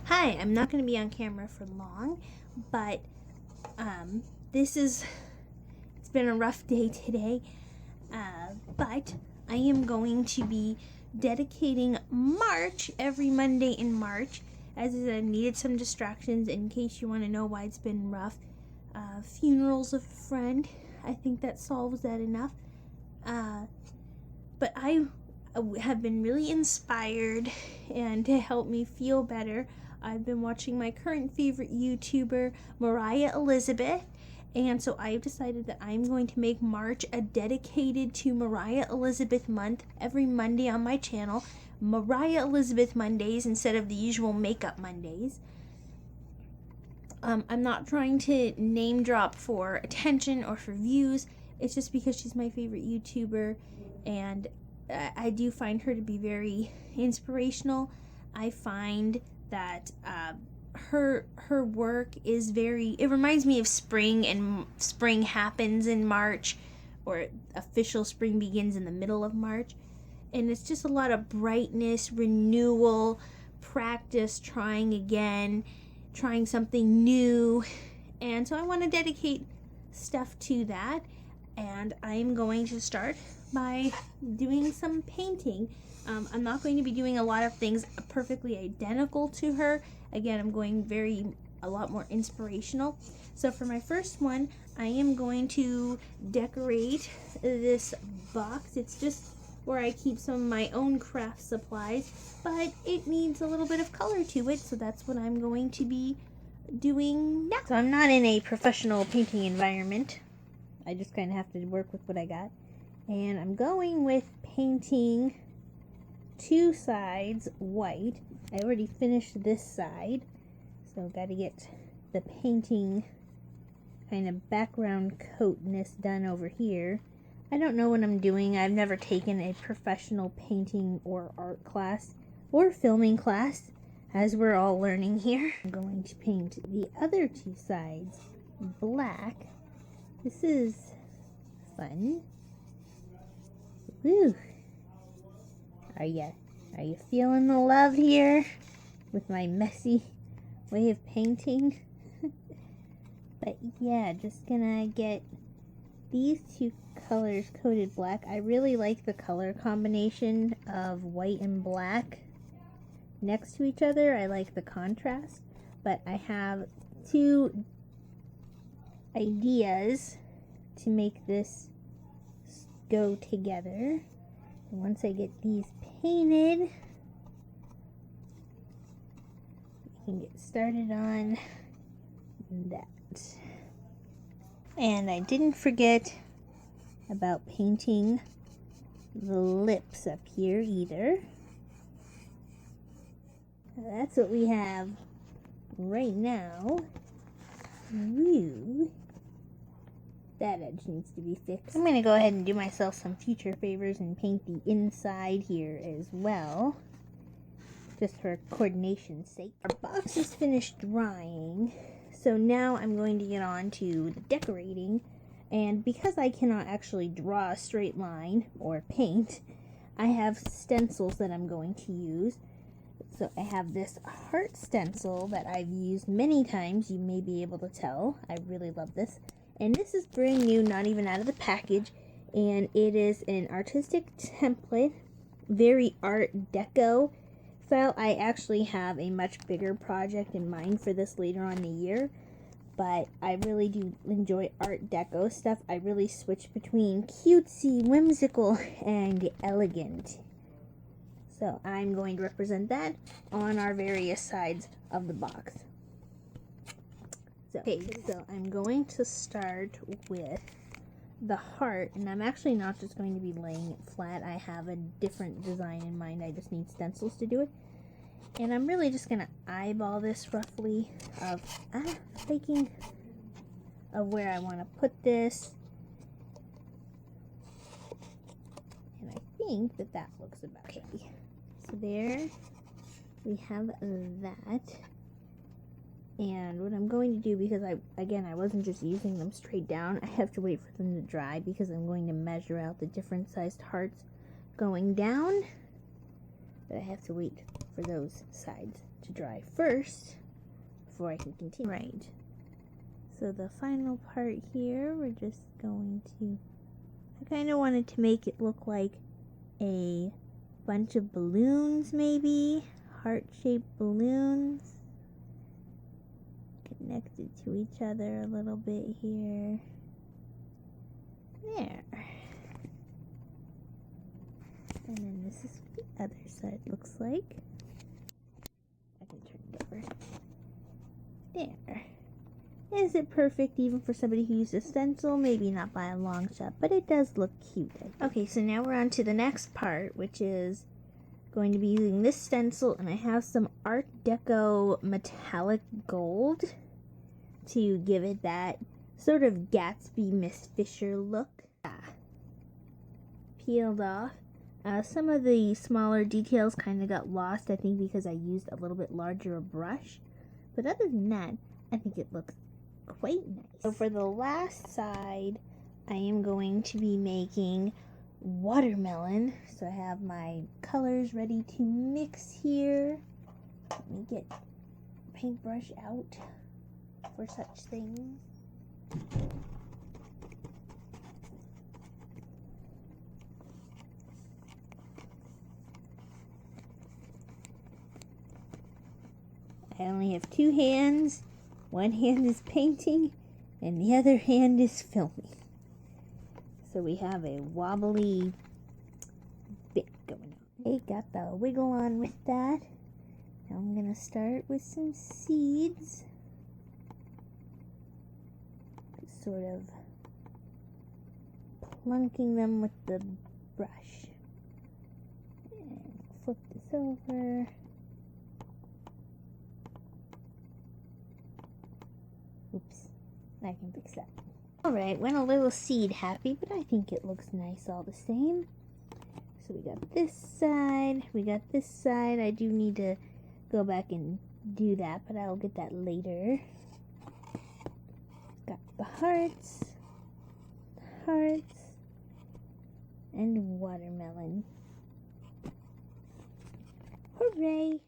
Hi, I'm not going to be on camera for long, but it's been a rough day today, but I am going to be dedicating March, every Monday in March, as I needed some distractions. In case you want to know why it's been rough, funerals of a friend, I think that solves that enough. But I have been really inspired, and to help me feel better, I've been watching my current favorite YouTuber, Moriah Elizabeth, and so I've decided that I'm going to make March a dedicated to Moriah Elizabeth month every Monday on my channel. Moriah Elizabeth Mondays instead of the usual makeup Mondays. I'm not trying to name drop for attention or for views. It's just because she's my favorite YouTuber, and I do find her to be very inspirational. I find that her work is it reminds me of spring, and spring happens in March, or official spring begins in the middle of March. And it's just a lot of brightness, renewal, practice, trying again, trying something new. And so I want to dedicate stuff to that. And I'm going to start by doing some painting. I'm not going to be doing a lot of things perfectly identical to her. Again, I'm going a lot more inspirational. So for my first one, I am going to decorate this box. It's just where I keep some of my own craft supplies, but it needs a little bit of color to it, so that's what I'm going to be doing now. So I'm not in a professional painting environment. I just kind of have to work with what I got. And I'm going with painting two sides white. I already finished this side, so got to get the painting kind of background coatness done over here. I don't know what I'm doing. I've never taken a professional painting or art class or filming class, as we're all learning here. I'm going to paint the other two sides black. This is fun. Woo! Are you feeling the love here with my messy way of painting? But yeah, just gonna get these two colors coated black. I really like the color combination of white and black next to each other. I like the contrast, but I have two ideas to make this go together. And once I get these painted, we can get started on that. And I didn't forget about painting the lips up here either. That's what we have right now. Woo! That edge needs to be fixed. I'm going to go ahead and do myself some future favors and paint the inside here as well, just for coordination's sake. Our box is finished drying, so now I'm going to get on to the decorating. And because I cannot actually draw a straight line or paint, I have stencils that I'm going to use. So I have this heart stencil that I've used many times. You may be able to tell. I really love this. And this is brand new, not even out of the package. And it is an artistic template, very art deco style. I actually have a much bigger project in mind for this later on in the year, but I really do enjoy art deco stuff. I really switch between cutesy, whimsical, and elegant. So I'm going to represent that on our various sides of the box. So I'm going to start with the heart, and I'm actually not just going to be laying it flat. I have a different design in mind. I just need stencils to do it. And I'm really just going to eyeball this roughly of thinking of where I want to put this. And I think that looks about okay. So there we have that. And what I'm going to do, because I wasn't just using them straight down, I have to wait for them to dry because I'm going to measure out the different sized hearts going down. But I have to wait for those sides to dry first before I can continue. Right. So the final part here, we're just going to, I kind of wanted to make it look like a bunch of balloons, maybe heart-shaped balloons connected to each other a little bit here. There. And then this is what the other side looks like. I can turn it over. There. Is it perfect even for somebody who uses a stencil? Maybe not by a long shot, but it does look cute. Okay, so now we're on to the next part, which is going to be using this stencil, and I have some Art Deco metallic gold to give it that sort of Gatsby Miss Fisher look. Peeled off. Some of the smaller details kind of got lost, I think, because I used a little bit larger brush. But other than that, I think it looks quite nice. So for the last side, I am going to be making watermelon. So I have my colors ready to mix here. Let me get paintbrush out for such things. I only have two hands. One hand is painting and the other hand is filming. So we have a wobbly bit going on. Okay, got the wiggle on with that. Now I'm going to start with some seeds. Sort of plunking them with the brush. And flip this over. Oops, I can fix that. Alright, went a little seed happy, but I think it looks nice all the same. So we got this side, we got this side. I do need to go back and do that, but I'll get that later. Got the hearts, and watermelon. Hooray!